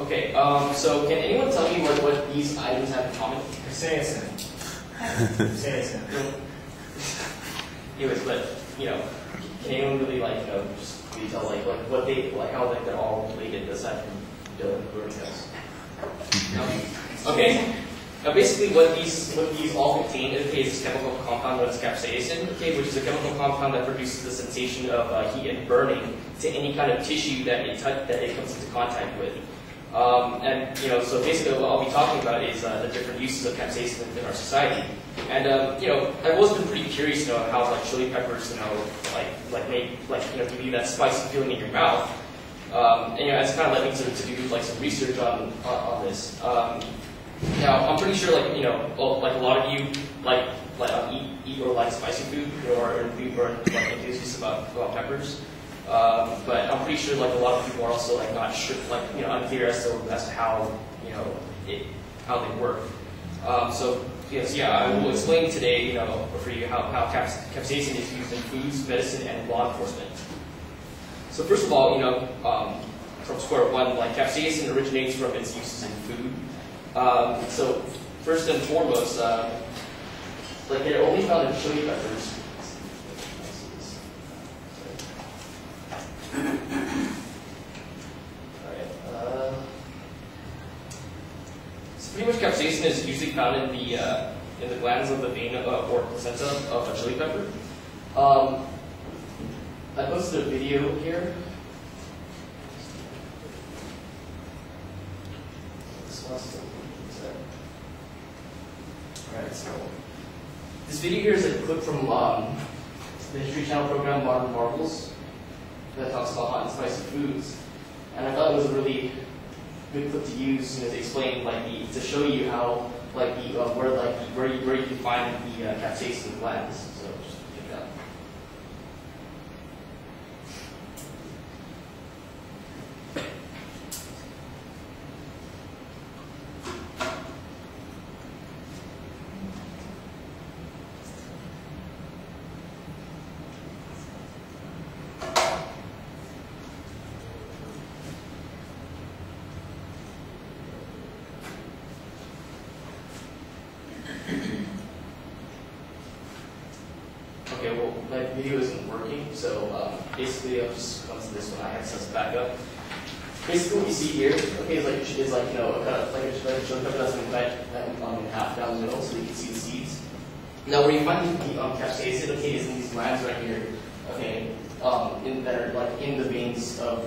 Okay, so can anyone tell me what these items have in common? Capsaicin. Anyways, but can anyone really just really tell what they how they're all related aside from Dylan who already knows? Okay. Now basically what these all contain is this chemical compound known as capsaicin, which is a chemical compound that produces the sensation of heat and burning to any kind of tissue that it comes into contact with. So basically what I'll be talking about is the different uses of capsaicin within our society. And I've always been pretty curious, how chili peppers, give you that spicy feeling in your mouth. It's kind of led me to do some research on this. Now I'm pretty sure a lot of you eat or like spicy food or enthusiasts about peppers. But I'm pretty sure a lot of people are also not sure, unclear as to how how they work. I will explain today, for you how capsaicin is used in foods, medicine, and law enforcement. So first of all, from square one, capsaicin originates from its uses in food. So first and foremost, they're only found in chili peppers. So pretty much capsaicin is usually found in the glands of the vein or placenta of a chili pepper. I posted a video here. Alright, so this video here is a clip from the History Channel program Modern Marvels that talks about hot and spicy foods, and I thought it was a really good clip to use to explain to show you how where you can find the capsaicin glands. So just check it out. Okay, well, my video isn't working, so basically I'll just come to this when I access back up. Basically what you see here, okay, is like a chili pepper that's been cut in half down the middle so you can see the seeds. Now where you find the capsaicin, okay, is in these glands right here, okay, that are in the veins of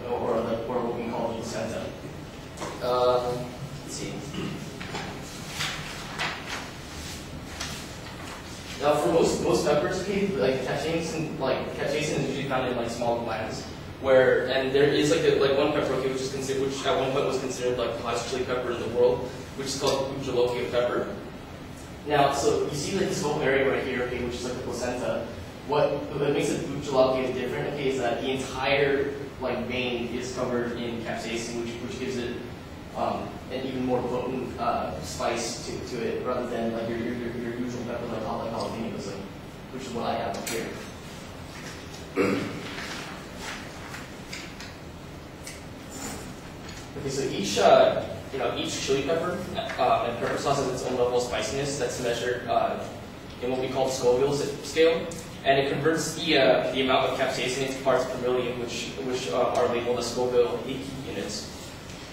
or what we call the placenta. Let's see. Now, for most peppers, okay, capsaicin is usually found in small glands, and there is one pepper, okay, which at one point was considered the hottest chili pepper in the world, which is called Buchalokia pepper. Now, so you see this whole area right here, okay, which is the placenta. What makes it Buchalokia different, okay, is that the entire vein is covered in capsaicin, which gives it an even more potent spice to it, rather than your usual pepper like jalapenos, which is what I have up here. Okay, so each chili pepper and pepper sauce has its own level of spiciness that's measured in what we call the Scoville scale, and it converts the amount of capsaicin into parts per million, which are labeled as Scoville AQ units.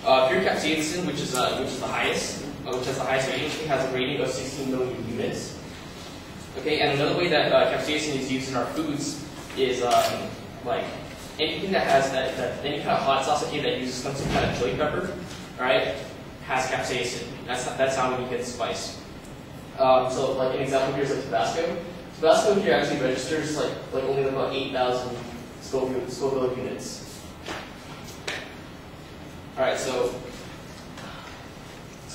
Pure capsaicin, which has the highest rating, has a rating of 16 million units. Okay, and another way that capsaicin is used in our foods is anything that has any kind of hot sauce, okay, that uses some kind of chili pepper, right, has capsaicin. That's how we get spice. So an example here is Tabasco. Tabasco here actually registers only about 8,000 Scoville units. Alright, so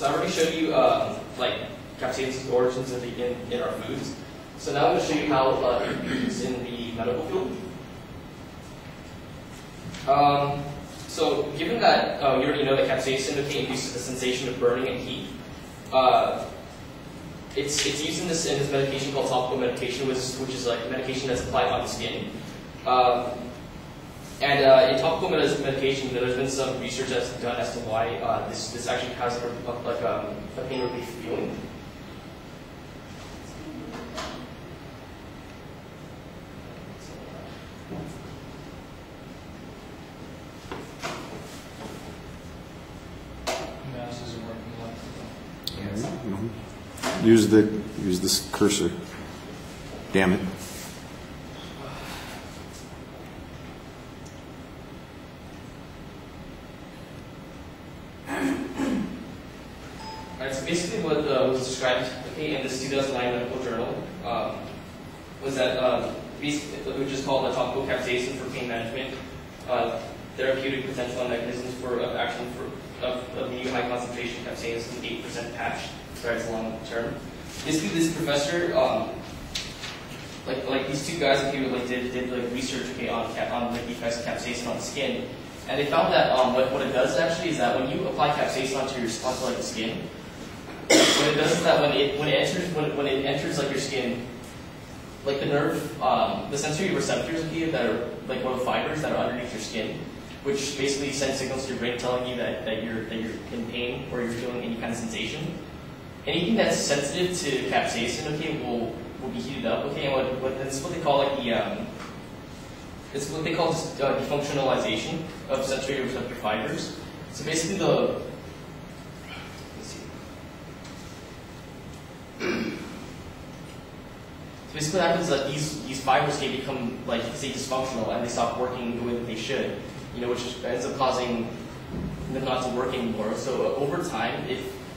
I already showed you capsaicin's origins in our foods. So now I'm going to show you how it's used in the medical field. So given that you already know that capsaicin induces the sensation of burning and heat, it's used in this medication called topical medication, which is medication that's applied on the skin. In topical medication, there's been some research that's done as to why this actually has a pain relief feeling. Mouse isn't working well. Use this cursor. Damn it. Alright, so basically what was described in this 2009 medical journal was that basically, we just call it topical capsaicin for pain management, therapeutic potential and mechanisms of action of new high concentration capsaicin, 8% patch, starts long term. Basically, this professor, like these two guys did research on the effects of capsaicin on the skin, and they found that what it does actually is that when you apply capsaicin onto the skin, what it does is that when it enters like your skin, like the nerve, the sensory receptors that are like one of the fibers that are underneath your skin, which basically send signals to your brain telling you that you're in pain or you're feeling any kind of sensation. Anything that's sensitive to capsaicin, will be heated up, and this is what they call it's what they call defunctionalization of sensory receptor fibers. So basically So basically what happens is that these fibers can become, dysfunctional and they stop working the way that they should, which ends up causing them not to work anymore. So over time,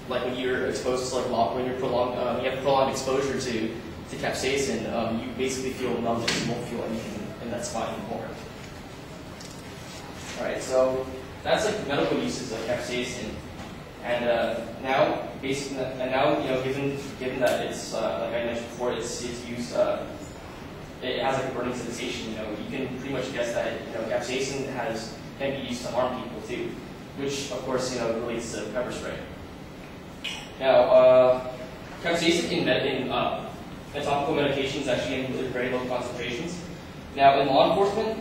when you're exposed to when you're you have prolonged exposure to capsaicin, you basically feel numb and you won't feel anything, and that's fine anymore. Alright, so that's like medical uses of capsaicin. And now, given that it's like I mentioned before, it's used. It has like a burning sensation. You can pretty much guess that capsaicin can be used to harm people too, which of course relates to pepper spray. Now, capsaicin in topical medications actually in very low concentrations. Now, in law enforcement,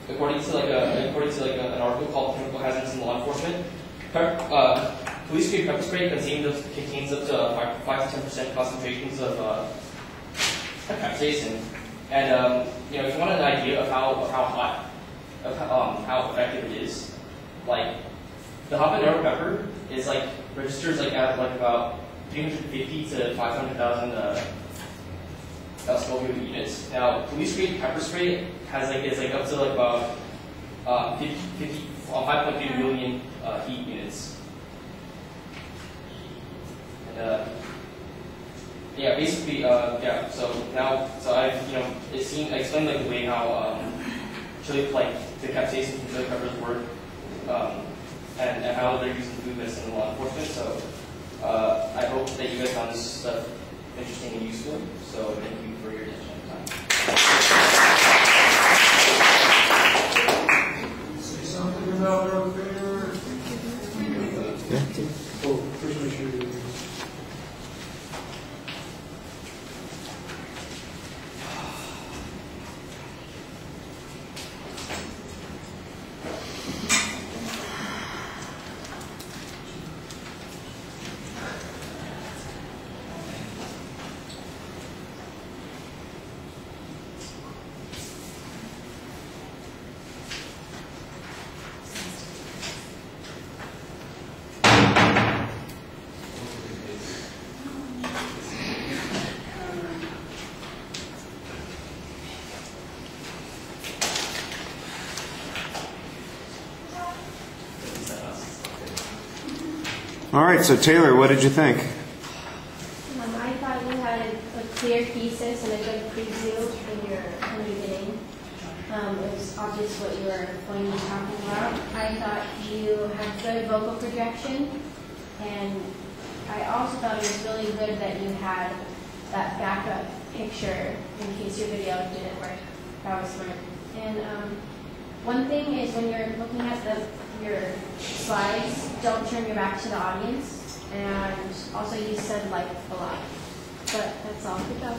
according to an article called "Chemical Hazards in Law Enforcement," police-grade pepper spray contains up to 5 to 10% concentrations of capsaicin. And if you want an idea of how effective it is, like the habanero pepper is registers at about 350 to 500,000 Scoville units. Now, police-grade pepper spray is up to about 5.3 million heat units. And basically, So I explained the way how the capsaicin from chili peppers work, and how they're used in food medicine and law enforcement. So I hope that you guys found this stuff interesting and useful. So thank you for your attention and time. Say something about our favorite. Yeah. Oh, first make sure you do this. All right, so Taylor, what did you think? I thought you had a clear thesis and a good preview in the beginning. It was obvious what you were going to be talking about. I thought you had good vocal projection, and I also thought it was really good that you had that backup picture in case your video didn't work. That was smart. And one thing is when you're looking at your slides, don't turn your back to the audience. And also you said like a lot. But that's all. Good job.